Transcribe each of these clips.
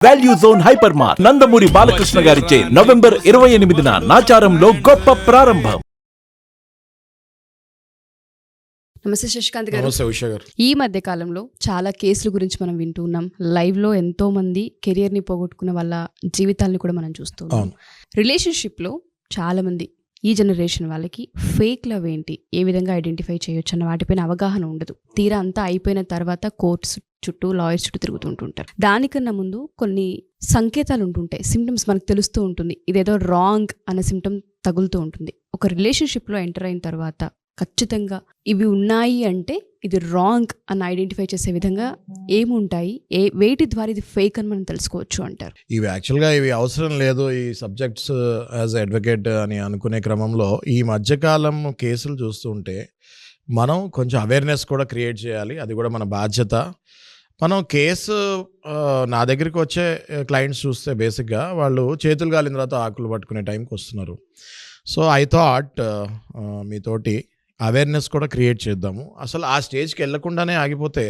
Value zone hyper mart Nandamuri Balakrishna గారిచే November 28న నాచారంలో గొప్ప ప్రారంభం. నమస్తే శశికాంత్ గారు. నమస్తే ఉషా గారు. ఈ మధ్య కాలంలో చాలా కేసుల గురించి మనం వింటూ ఉన్నాం. లైవ్ లో ఎంతో మంది కెరియర్ ని పోగొట్టుకున్న వాళ్ళ జీవితాలను కూడా మనం చూస్తూ ఉన్నాం. రిలేషన్షిప్ లో చాలా మంది ఈ జనరేషన్ వాళ్ళకి ఫేక్ లవ్ ఏంటి, ఏ విధంగా ఐడెంటిఫై చేయొచ్చు అన్న వాటిపైన అవగాహన ఉండదు. తీరా అంతా అయిపోయిన తర్వాత కోర్ట్స్ చుట్టూ లాయర్స్ చుట్టూ తిరుగుతుంటుంటారు. దానికన్నా ముందు కొన్ని సంకేతాలు ఉంటుంటాయి, సిమ్టమ్స్ మనకు తెలుస్తూ ఉంటుంది. ఇదేదో రాంగ్ అనే సిమ్టమ్ తగులుతూ ఉంటుంది. ఒక రిలేషన్షిప్లో ఎంటర్ అయిన తర్వాత ఖచ్చితంగా ఇవి ఉన్నాయి అంటే ఇది రాంగ్ అని ఐడెంటిఫై చేసే విధంగా ఏముంటాయి, వేటి ద్వారా ఇది ఫేక్ అని మనం తెలుసుకోవచ్చు అంటారు? ఇవి యాక్చువల్గా ఇవి అవసరం లేదు ఈ సబ్జెక్ట్స్ యాజ్ అడ్వకేట్ అని అనుకునే క్రమంలో ఈ మధ్యకాలం కేసులు చూస్తుంటే మనం కొంచెం అవేర్నెస్ కూడా క్రియేట్ చేయాలి. అది కూడా మన బాధ్యత. మనం కేసు నా దగ్గరికి వచ్చే క్లయింట్స్ చూస్తే బేసిక్గా వాళ్ళు చేతులు గాలిన తర్వాత ఆకులు పట్టుకునే టైంకి వస్తున్నారు. సో ఐ థాట్ మీతోటి అవేర్నెస్ కూడా క్రియేట్ చేద్దాము. అసలు ఆ స్టేజ్కి వెళ్ళకుండానే ఆగిపోతే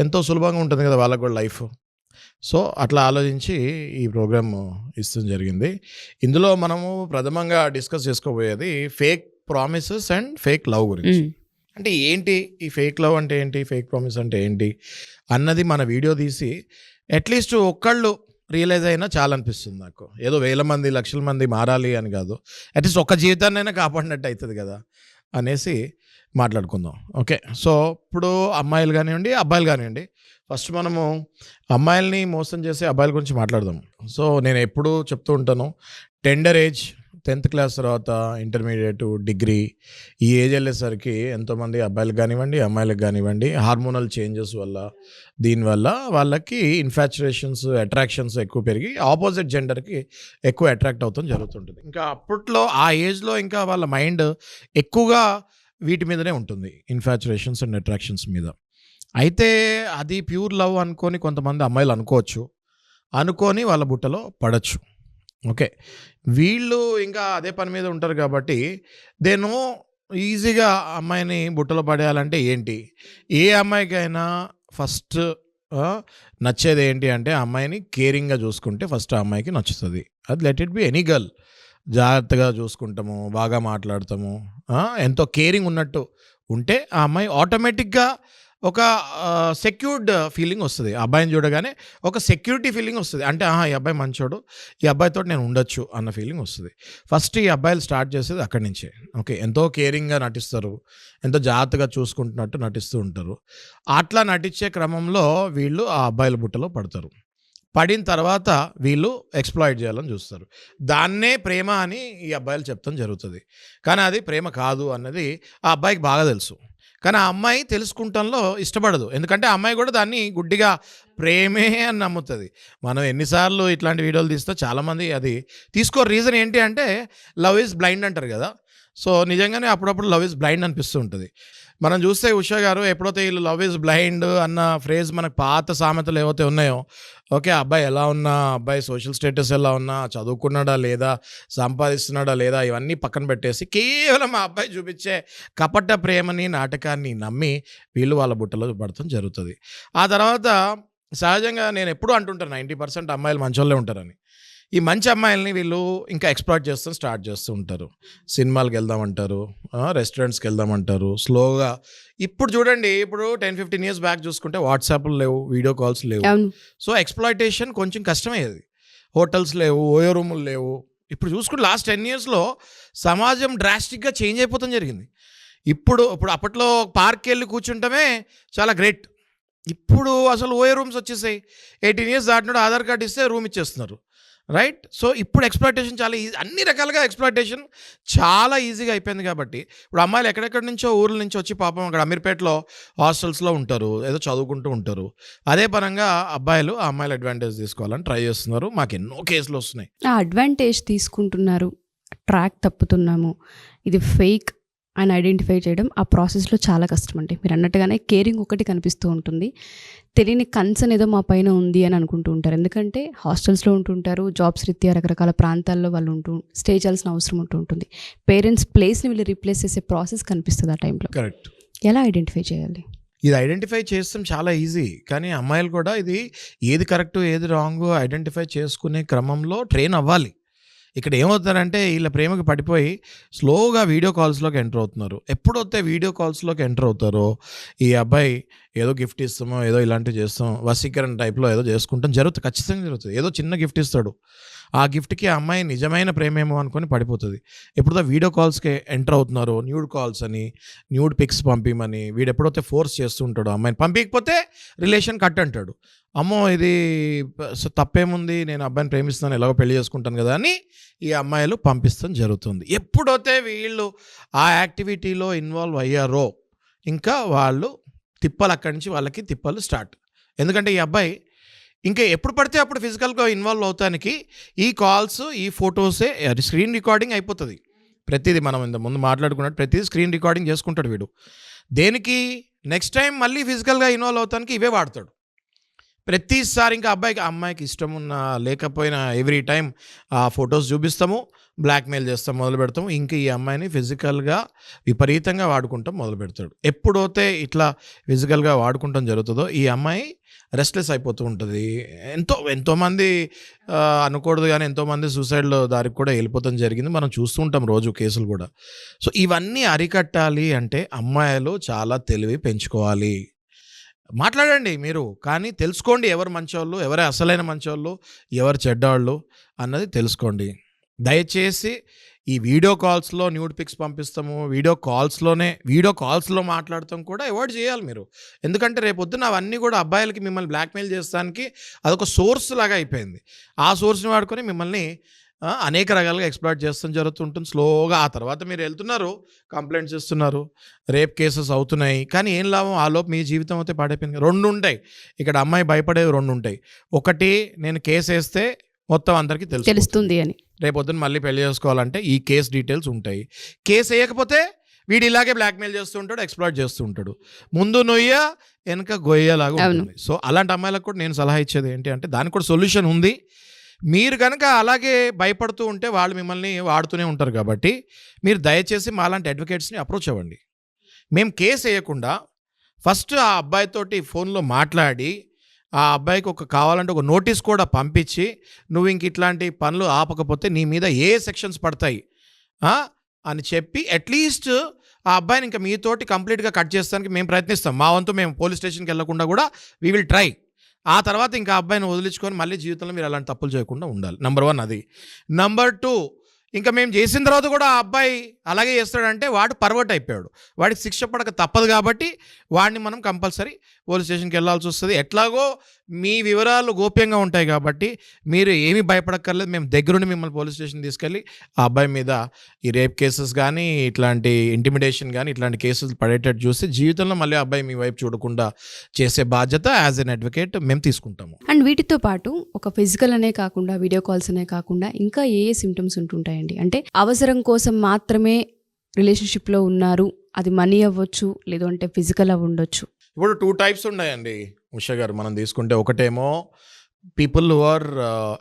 ఎంతో సులభంగా ఉంటుంది కదా వాళ్ళకు కూడా లైఫ్. సో అట్లా ఆలోచించి ఈ ప్రోగ్రామ్ ఇష్టం జరిగింది. ఇందులో మనము ప్రథమంగా డిస్కస్ చేసుకోబోయేది fake promises and fake love గురించి. అంటే ఏంటి ఈ ఫేక్ లవ్ అంటే ఏంటి, ఫేక్ ప్రామిస్ అంటే ఏంటి అన్నది మన వీడియో తీసి అట్లీస్ట్ ఒక్కళ్ళు రియలైజ్ అయినా చాలా అనిపిస్తుంది నాకు. ఏదో వేల మంది లక్షల మంది మారాలి అని కాదు, అట్లీస్ట్ ఒక్క జీవితాన్నైనా కాపాడినట్టు అవుతుంది కదా అనేసి మాట్లాడుకుందాం. ఓకే, సో ఇప్పుడు అమ్మాయిలు కానివ్వండి అబ్బాయిలు కానివ్వండి, ఫస్ట్ మనము అమ్మాయిల్ని మోసం చేసే అబ్బాయిల గురించి మాట్లాడదాం. సో నేను ఎప్పుడూ చెప్తూ ఉంటాను, టెండర్ ఏజ్ 10th క్లాస్ తర్వాత ఇంటర్మీడియట్, డిగ్రీ, ఈ ఏజ్ వెళ్ళేసరికి ఎంతోమంది అబ్బాయిలకు కానివ్వండి అమ్మాయిలకు కానివ్వండి హార్మోనల్ చేంజెస్ వల్ల దీనివల్ల వాళ్ళకి ఇన్ఫాచ్యురేషన్స్, అట్రాక్షన్స్ ఎక్కువ పెరిగి ఆపోజిట్ జెండర్కి ఎక్కువ అట్రాక్ట్ అవుతాం జరుగుతుంటుంది. ఇంకా అప్పట్లో ఆ ఏజ్లో ఇంకా వాళ్ళ మైండ్ ఎక్కువగా వీటి మీదనే ఉంటుంది, ఇన్ఫాచ్యురేషన్స్ అండ్ అట్రాక్షన్స్ మీద. అయితే అది ప్యూర్ లవ్ అనుకొని కొంతమంది అమ్మాయిలు అనుకొని వాళ్ళ బుట్టలో పడచ్చు. ఓకే, వీళ్ళు ఇంకా అదే పని మీద ఉంటారు కాబట్టి నేను ఈజీగా అమ్మాయిని బుట్టలో పడేయాలంటే ఏంటి, ఏ అమ్మాయికైనా ఫస్ట్ నచ్చేది ఏంటి అంటే అమ్మాయిని కేరింగ్గా చూసుకుంటే ఫస్ట్ ఆ అమ్మాయికి నచ్చుతుంది. అది let it be any girl. జాగ్రత్తగా చూసుకుంటాము, బాగా మాట్లాడతాము, ఎంతో కేరింగ్ ఉన్నట్టు ఉంటే ఆ అమ్మాయి ఆటోమేటిక్గా ఒక సెక్యూర్డ్ ఫీలింగ్ వస్తుంది. ఆ అబ్బాయిని చూడగానే ఒక సెక్యూరిటీ ఫీలింగ్ వస్తుంది. అంటే ఈ అబ్బాయి మంచోడు, ఈ అబ్బాయితో నేను ఉండొచ్చు అన్న ఫీలింగ్ వస్తుంది. ఫస్ట్ ఈ అబ్బాయిలు స్టార్ట్ చేసేది అక్కడి నుంచే. ఓకే, ఎంతో కేరింగ్గా నటిస్తారు, ఎంతో జాగ్రత్తగా చూసుకుంటున్నట్టు నటిస్తూ ఉంటారు. అట్లా నటించే క్రమంలో వీళ్ళు ఆ అబ్బాయిల బుట్టలో పడతారు. పడిన తర్వాత వీళ్ళు ఎక్స్ప్లాయిట్ చేయాలని చూస్తారు. దాన్నే ప్రేమ అని ఈ అబ్బాయిలు చెప్తాం జరుగుతుంది. కానీ అది ప్రేమ కాదు అన్నది ఆ అబ్బాయికి బాగా తెలుసు. కానీ ఆ అమ్మాయి తెలుసుకుంటంలో ఇష్టపడదు, ఎందుకంటే ఆ అమ్మాయి కూడా దాన్ని గుడ్డిగా ప్రేమే అని నమ్ముతుంది. మనం ఎన్నిసార్లు ఇట్లాంటి వీడియోలు తీస్తే చాలామంది అది తీసుకోరు. రీజన్ ఏంటి అంటే లవ్ ఈజ్ బ్లైండ్ అంటారు కదా. సో నిజంగానే అప్పుడప్పుడు లవ్ ఈజ్ బ్లైండ్ అనిపిస్తూ ఉంటుంది. మనం చూస్తే ఉషా గారు ఎప్పుడైతే వీళ్ళు లవ్ ఈజ్ బ్లైండ్ అన్న ఫ్రేజ్ మనకు పాత సామెతలు ఏవైతే ఉన్నాయో, ఓకే అబ్బాయి ఎలా ఉన్నా, అబ్బాయి సోషల్ స్టేటస్ ఎలా ఉన్నా, చదువుకున్నాడా లేదా, సంపాదిస్తున్నాడా లేదా, ఇవన్నీ పక్కన పెట్టేసి కేవలం ఆ అబ్బాయి చూపించే కపట ప్రేమని, నాటకాన్ని నమ్మి వీళ్ళు వాళ్ళ బుట్టలో పడటం జరుగుతుంది. ఆ తర్వాత సహజంగా నేను ఎప్పుడూ అంటుంటాను 90% అమ్మాయిలు మంచోళ్ళే ఉంటారని. ఈ మంచి అమ్మాయిల్ని వీళ్ళు ఇంకా ఎక్స్ప్లాయిట్ చేస్తూ స్టార్ట్ చేస్తూ ఉంటారు. సినిమాలకు వెళ్దామంటారు, రెస్టారెంట్స్కి వెళ్దామంటారు స్లోగా. ఇప్పుడు చూడండి, ఇప్పుడు 10-15 years బ్యాక్ చూసుకుంటే వాట్సాప్లు లేవు, వీడియో కాల్స్ లేవు. సో ఎక్స్ప్లాయిటేషన్ కొంచెం కష్టమయ్యేది. హోటల్స్ లేవు, ఓయో రూములు లేవు. ఇప్పుడు చూసుకుంటే లాస్ట్ 10 yearsలో సమాజం డ్రాస్టిక్గా చేంజ్ అయిపోతాం జరిగింది. ఇప్పుడు అప్పట్లో పార్క్కి వెళ్ళి కూర్చుంటమే చాలా గ్రేట్. ఇప్పుడు అసలు ఓయో రూమ్స్ వచ్చేసాయి. 18 years దాటినాడు ఆధార్ కార్డు ఇస్తే రూమ్ ఇచ్చేస్తున్నారు, రైట్? సో ఇప్పుడు ఎక్స్ప్లాయిటేషన్ చాలా ఈజీ, అన్ని రకాలుగా ఎక్స్ప్లాయిటేషన్ చాలా ఈజీగా అయిపోయింది. కాబట్టి ఇప్పుడు అమ్మాయిలు ఎక్కడెక్కడి నుంచో ఊర్ల నుంచి వచ్చి పాపం అక్కడ అమీర్పేటలో హాస్టల్స్లో ఉంటారు, ఏదో చదువుకుంటూ ఉంటారు. అదే పరంగా అబ్బాయిలు ఆ అమ్మాయిలు అడ్వాంటేజ్ తీసుకోవాలని ట్రై చేస్తున్నారు. మాకు ఎన్నో కేసులు వస్తున్నాయి. ఆ అడ్వాంటేజ్ తీసుకుంటున్నారు, ట్రాక్ తప్పుతున్నాము, ఇది ఫేక్ అని ఐడెంటిఫై చేయడం ఆ ప్రాసెస్లో చాలా కష్టం అండి. మీరు అన్నట్టుగానే కేరింగ్ ఒకటి కనిపిస్తూ ఉంటుంది, తెలియని కన్సర్న్ ఏదో మా పైన ఉంది అని అనుకుంటూ ఉంటారు. ఎందుకంటే హాస్టల్స్లో ఉంటుంటారు, జాబ్స్ రీత్యా రకరకాల ప్రాంతాల్లో వాళ్ళు స్టే చేయాల్సిన అవసరం ఉంటుంది. పేరెంట్స్ ప్లేస్ని వీళ్ళు రీప్లేస్ చేసే ప్రాసెస్ కనిపిస్తుంది ఆ టైంలో. కరెక్ట్. ఎలా ఐడెంటిఫై చేయాలి? ఇది ఐడెంటిఫై చేస్తాం చాలా ఈజీ. కానీ అమ్మాయిలు కూడా ఇది ఏది కరెక్ట్ ఏది రాంగ్ ఐడెంటిఫై చేసుకునే క్రమంలో ట్రైన్ అవ్వాలి. ఇక్కడ ఏమవుతారంటే వీళ్ళ ప్రేమకు పడిపోయి స్లోగా వీడియో కాల్స్లోకి ఎంటర్ అవుతున్నారు. ఎప్పుడైతే వీడియో కాల్స్లోకి ఎంటర్ అవుతారో ఈ అబ్బాయి ఏదో గిఫ్ట్ ఇస్తామో ఏదో ఇలాంటివి చేస్తాం వశీకరణ టైప్లో ఏదో చేసుకుంటాం జరుగుతుంది, ఖచ్చితంగా జరుగుతుంది. ఏదో చిన్న గిఫ్ట్ ఇస్తాడు, ఆ గిఫ్ట్కి ఆ అమ్మాయి నిజమైన ప్రేమేమో అనుకొని పడిపోతుంది. ఎప్పుడైతే వీడియో కాల్స్కి ఎంటర్ అవుతున్నారో న్యూడ్ కాల్స్ అని న్యూడ్ పిక్స్ పంపిమని వీడు ఎప్పుడైతే ఫోర్స్ చేస్తూ ఉంటాడో అమ్మాయిని, పంపించకపోతే రిలేషన్ కట్ అంటాడు. అమ్మో ఇది తప్పేముంది, నేను అబ్బాయిని ప్రేమిస్తున్నాను ఎలాగో పెళ్లి చేసుకుంటాను కదా అని ఈ అమ్మాయిలు పంపిస్తాం జరుగుతుంది. ఎప్పుడైతే వీళ్ళు ఆ యాక్టివిటీలో ఇన్వాల్వ్ అయ్యారో ఇంకా వాళ్ళు తిప్పలు అక్కడి నుంచి వాళ్ళకి తిప్పలు స్టార్ట్. ఎందుకంటే ఈ అబ్బాయి ఇంకా ఎప్పుడు పడితే అప్పుడు ఫిజికల్గా ఇన్వాల్వ్ అవుతానికి ఈ కాల్స్ ఈ ఫొటోసే స్క్రీన్ రికార్డింగ్ అయిపోతుంది. ప్రతిదీ మనం ఇంత ముందు మాట్లాడుకున్నట్టు ప్రతిదీ స్క్రీన్ రికార్డింగ్ చేసుకుంటాడు వీడు. దేనికి నెక్స్ట్ టైం మళ్ళీ ఫిజికల్గా ఇన్వాల్వ్ అవుతానికి ఇవే వాడతాడు ప్రతిసారి. ఇంకా అమ్మాయికి ఇష్టం ఉన్నా లేకపోయినా ఎవ్రీ టైం ఆ ఫొటోస్ చూపిస్తాము, బ్లాక్మెయిల్ చేస్తాం మొదలు పెడతాము. ఇంకా ఈ అమ్మాయిని ఫిజికల్గా విపరీతంగా వాడుకుంటాం మొదలు పెడతాడు. ఎప్పుడైతే ఇట్లా ఫిజికల్గా వాడుకుంటాం జరుగుతుందో ఈ అమ్మాయి రెస్ట్లెస్ అయిపోతూ ఉంటుంది. ఎంతోమంది అనకూడదు కానీ ఎంతోమంది సూసైడ్లో దారికి కూడా వెళ్ళిపోతాం జరిగింది, మనం చూస్తూ ఉంటాం రోజు కేసులు కూడా. సో ఇవన్నీ అరికట్టాలి అంటే అమ్మాయిలు చాలా తెలివి పెంచుకోవాలి. మాట్లాడండి మీరు, కానీ తెలుసుకోండి ఎవరు మంచోళ్ళు, ఎవరే అసలైన మంచోళ్ళు, ఎవరు చెడ్డవాళ్ళు అన్నది తెలుసుకోండి. దయచేసి ఈ వీడియో కాల్స్లో న్యూడ్ పిక్స్ పంపిస్తాము, వీడియో కాల్స్లో మాట్లాడతాం కూడా అవాయిడ్ చేయాలి మీరు. ఎందుకంటే రేపొద్దున అవన్నీ కూడా అబ్బాయిలకి మిమ్మల్ని బ్లాక్మెయిల్ చేస్తానికి అదొక సోర్స్ లాగా అయిపోయింది. ఆ సోర్స్ని వాడుకొని మిమ్మల్ని అనేక రకాలుగా ఎక్స్ప్లాయిట్ చేస్తాం జరుగుతుంటుంది. స్లోగా ఆ తర్వాత మీరు వెళ్తున్నారు, కంప్లైంట్స్ ఇస్తున్నారు, రేప్ కేసెస్ అవుతున్నాయి, కానీ ఏం లాభం, ఆ లోపు మీ జీవితం అయితే పాడైపోయింది. 2 ఉంటాయి ఇక్కడ, అమ్మాయి భయపడేవి 2 ఉంటాయి. ఒకటి నేను కేసు వేస్తే మొత్తం అందరికీ తెలుస్తుంది అని, రేపొద్దున మళ్ళీ పెళ్లి చేసుకోవాలంటే ఈ కేసు డీటెయిల్స్ ఉంటాయి. కేసు వేయకపోతే వీడు ఇలాగే బ్లాక్మెయిల్ చేస్తూ ఉంటాడు, ఎక్స్ప్లాయిట్ చేస్తూ ఉంటాడు. ముందు నొయ్య వెనక గొయ్యలాగా ఉంటుంది. సో అలాంటి అమ్మాయిలకు కూడా నేను సలహా ఇచ్చేది ఏంటి అంటే దానికి కూడా సొల్యూషన్ ఉంది. మీరు కనుక అలాగే భయపడుతూ ఉంటే వాళ్ళు మిమ్మల్ని వాడుతూనే ఉంటారు. కాబట్టి మీరు దయచేసి మాలాంటి అడ్వకేట్స్ని అప్రోచ్ అవ్వండి. మేము కేసు వేయకుండా ఫస్ట్ ఆ అబ్బాయితోటి ఫోన్లో మాట్లాడి ఆ అబ్బాయికి కావాలంటే ఒక నోటీస్ కూడా పంపించి నువ్వు ఇంక ఇట్లాంటి పనులు ఆపకపోతే నీ మీద ఏ సెక్షన్స్ పడతాయి అని చెప్పి అట్లీస్ట్ ఆ అబ్బాయిని ఇంకా మీతోటి కంప్లీట్గా కట్ చేస్తానికి మేము ప్రయత్నిస్తాం. మా వంతు మేము పోలీస్ స్టేషన్కి వెళ్ళకుండా కూడా వీ విల్ ట్రై. ఆ తర్వాత ఇంకా అబ్బాయిని వదిలించుకొని మళ్ళీ జీవితంలో మీరు అలాంటి తప్పులు చేయకుండా ఉండాలి. నెంబర్ 1 అది. నెంబర్ 2 ఇంకా మేము చేసిన తర్వాత కూడా ఆ అబ్బాయి అలాగే చేస్తాడంటే వాడు పర్వర్ట్ అయిపోయాడు, వాడికి శిక్ష పడక తప్పదు. కాబట్టి వాడిని మనం కంపల్సరీ పోలీస్ స్టేషన్కి వెళ్ళాల్సి వస్తుంది. ఎట్లాగో మీ వివరాలు గోప్యంగా ఉంటాయి కాబట్టి మీరు ఏమీ భయపడక్కర్లేదు. మేము దగ్గరుండి మిమ్మల్ని పోలీస్ స్టేషన్ తీసుకెళ్ళి ఆ అబ్బాయి మీద ఈ రేప్ కేసెస్ కానీ ఇట్లాంటి ఇంటిమిడేషన్ కానీ ఇట్లాంటి కేసెస్ పడేటట్టు చూసి జీవితంలో మళ్ళీ అబ్బాయి మీ వైపు చూడకుండా చేసే బాధ్యత యాజ్ ఎన్ అడ్వకేట్ మేము తీసుకుంటాము. అండ్ వీటితో పాటు ఒక ఫిజికల్ అనే కాకుండా వీడియో కాల్స్ అనే కాకుండా ఇంకా ఏ సిమ్టమ్స్ ఉంటుంటాయండి? అంటే అవసరం కోసం మాత్రమే రిలేషన్షిప్లో ఉన్నారు, అది మనీ అవ్వచ్చు, లేదు అంటే ఫిజికల్ అవి ఉండొచ్చు. ఇప్పుడు 2 టైప్స్ ఉన్నాయండి ఉషా గారు. మనం తీసుకుంటే ఒకటేమో people who are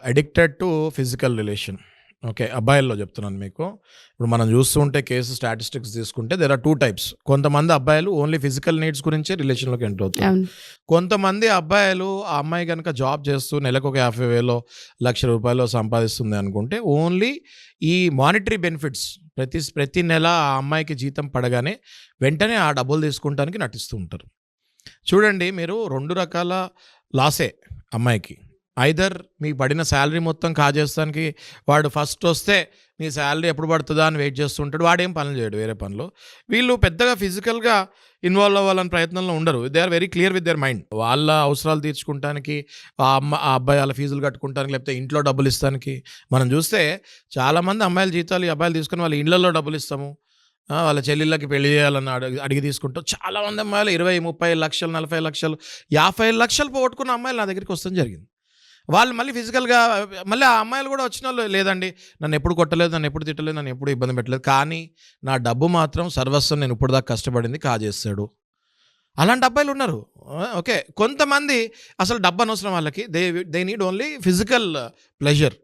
addicted to physical relation. Okay, అబ్బాయిల్లో చెప్తున్నాను మీకు. ఇప్పుడు మనం చూస్తూ ఉంటే కేసు స్టాటిస్టిక్స్ తీసుకుంటే దేర్ ఆర్ 2 టైప్స్. కొంతమంది అబ్బాయిలు ఓన్లీ ఫిజికల్ నీడ్స్ గురించే రిలేషన్లోకి ఎంటర్ అవుతారు. కొంతమంది అబ్బాయిలు ఆ అమ్మాయి కనుక జాబ్ చేస్తూ నెలకు 50,000 1,00,000 సంపాదిస్తుంది అనుకుంటే ఓన్లీ ఈ మానిటరీ బెనిఫిట్స్ ప్రతి నెల ఆ అమ్మాయికి జీతం పడగానే వెంటనే ఆ డబ్బులు తీసుకుంటానికి నటిస్తూ ఉంటారు. చూడండి, మీరు 2 రకాల లాసే అమ్మాయికి. ఐదర్ మీ పడిన శాలరీ మొత్తం కాజేస్తానికి వాడు ఫస్ట్ వస్తే మీ శాలరీ ఎప్పుడు పడుతుందా అని వెయిట్ చేస్తూ ఉంటాడు, వాడేం పనులు చేయడు వేరే పనులు. వీళ్ళు పెద్దగా ఫిజికల్గా ఇన్వాల్వ్ అవ్వాలని ప్రయత్నంలో ఉండరు. They are very clear with their mind. వాళ్ళ అవసరాలు తీర్చుకుంటానికి ఆ అబ్బాయి వాళ్ళ ఫీజులు కట్టుకుంటానికి లేకపోతే ఇంట్లో డబ్బులు ఇస్తానికి. మనం చూస్తే చాలామంది అమ్మాయిల జీతాలు ఈ అబ్బాయిలు తీసుకొని వాళ్ళ ఇళ్లలో డబ్బులు ఇస్తాము, వాళ్ళ చెల్లెళ్ళకి పెళ్లి చేయాలని అడిగి తీసుకుంటాం. చాలామంది అమ్మాయిలు 20, 30 లక్షలు, 40 లక్షలు, 50 లక్షలు పోగొట్టుకున్న అమ్మాయిలు నా దగ్గరికి వస్తాం జరిగింది. వాళ్ళు మళ్ళీ ఫిజికల్గా మళ్ళీ ఆ అమ్మాయిలు కూడా వచ్చిన వాళ్ళు లేదండి నన్ను ఎప్పుడు కొట్టలేదు, నన్ను ఎప్పుడు తిట్టలేదు, నన్ను ఎప్పుడు ఇబ్బంది పెట్టలేదు, కానీ నా డబ్బు మాత్రం సర్వస్వం నేను ఇప్పుడు దాకా కష్టపడింది కాజేస్తాడు. అలాంటి అబ్బాయిలు ఉన్నారు. ఓకే, కొంతమంది అసలు డబ్బు అనవసరం వాళ్ళకి, they need only physical pleasure.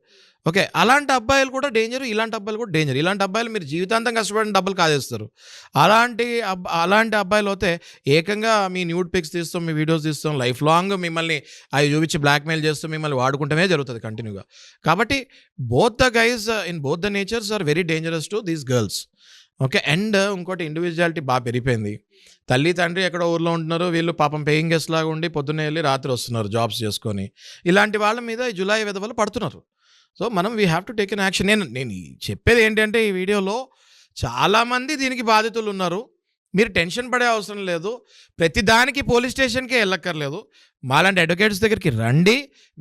Okay, అలాంటి అబ్బాయిలు కూడా డేంజర్, ఇలాంటి అబ్బాయిలు కూడా డేంజర్. ఇలాంటి అబ్బాయిలు మీరు జీవితాంతం కష్టపడిన డబ్బులు కాజేస్తారు. అలాంటి అబ్బాయిలు అయితే ఏకంగా మీ న్యూడ్ పిక్స్ తీస్తాం, మీ వీడియోస్ తీస్తాం, లైఫ్ లాంగ్ మిమ్మల్ని అవి చూపించి బ్లాక్మెయిల్ చేస్తూ మిమ్మల్ని వాడుకుంటమే జరుగుతుంది కంటిన్యూగా. కాబట్టి both the guys in both the natures are very dangerous to these girls. Okay, and ఇంకోటి ఇండివిజువాలిటీ బాగా పెరిగిపోయింది. తల్లి తండ్రి ఎక్కడో ఊర్లో ఉంటున్నారు, వీళ్ళు పాపం పేయింగ్ గెస్ట్ లాగా ఉండి పొద్దున్నే వెళ్ళి రాత్రి వస్తున్నారు జాబ్స్ చేసుకొని. ఇలాంటి వాళ్ళ మీద ఈ జులై విధవలు పడుతున్నారు. సో మనం we have to take an action. నేను చెప్పేది ఏంటంటే ఈ వీడియోలో చాలామంది దీనికి బాధితులు ఉన్నారు. మీరు టెన్షన్ పడే అవసరం లేదు. ప్రతి దానికి పోలీస్ స్టేషన్కే వెళ్ళక్కర్లేదు. మాలాంటి అడ్వకేట్స్ దగ్గరికి రండి,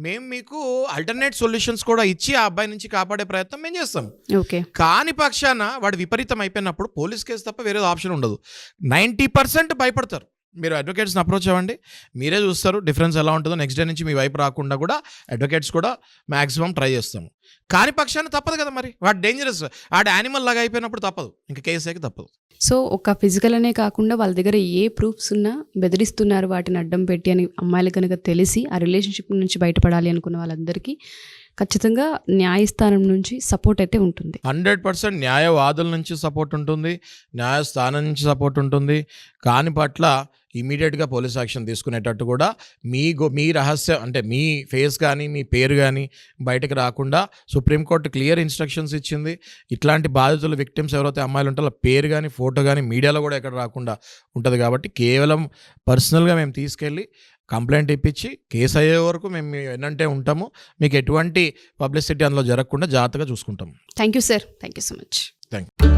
మేము మీకు ఆల్టర్నేట్ సొల్యూషన్స్ కూడా ఇచ్చి ఆ అబ్బాయి నుంచి కాపాడే ప్రయత్నం మేము చేస్తాం. ఓకే, కాని పక్షాన వాడు విపరీతం అయిపోయినప్పుడు పోలీస్ కేసు తప్ప వేరే ఆప్షన్ ఉండదు. 90% భయపడతారు. మీరు అడ్వకేట్స్ని అప్రోచ్ అవ్వండి, మీరే చూస్తారు డిఫరెన్స్ ఎలా ఉంటుందో. నెక్స్ట్ డే నుంచి మీ వైపు రాకుండా కూడా అడ్వకేట్స్ కూడా మ్యాక్సిమం ట్రై చేస్తాము. కాని పక్షాన తప్పదు కదా, మరి వాడు డేంజరస్, వాడు యానిమల్ లాగా అయిపోయినప్పుడు తప్పదు, ఇంకా కేసుకి తప్పదు. సో ఒక ఫిజికల్ అనే కాకుండా వాళ్ళ దగ్గర ఏ ప్రూఫ్స్ ఉన్నా బెదిరిస్తున్నారు వాటిని అడ్డం పెట్టి అని అమ్మాయిలు కనుక తెలిసి ఆ రిలేషన్షిప్ నుంచి బయటపడాలి అనుకున్న వాళ్ళందరికీ ఖచ్చితంగా న్యాయస్థానం నుంచి సపోర్ట్ అయితే ఉంటుంది. 100% న్యాయవాదుల నుంచి సపోర్ట్ ఉంటుంది, న్యాయస్థానం నుంచి సపోర్ట్ ఉంటుంది. కాని పట్ల ఇమీడియట్గా పోలీస్ యాక్షన్ తీసుకునేటట్టు కూడా మీ రహస్యం అంటే మీ ఫేస్ కానీ మీ పేరు కానీ బయటకు రాకుండా సుప్రీంకోర్టు క్లియర్ ఇన్స్ట్రక్షన్స్ ఇచ్చింది. ఇట్లాంటి బాధితులు విక్టిమ్స్ ఎవరైతే అమ్మాయిలు ఉంటారో పేరు కానీ ఫోటో కానీ మీడియాలో కూడా ఎక్కడ రాకుండా ఉంటుంది. కాబట్టి కేవలం పర్సనల్గా మేము తీసుకెళ్ళి కంప్లైంట్ ఇప్పించి కేసు అయ్యే వరకు మేము ఏంటంటే ఉంటాము. మీకు ఎటువంటి పబ్లిసిటీ అందులో జరగకుండా జాగ్రత్తగా చూసుకుంటాము. Thank you sir, thank you so much. Thank you.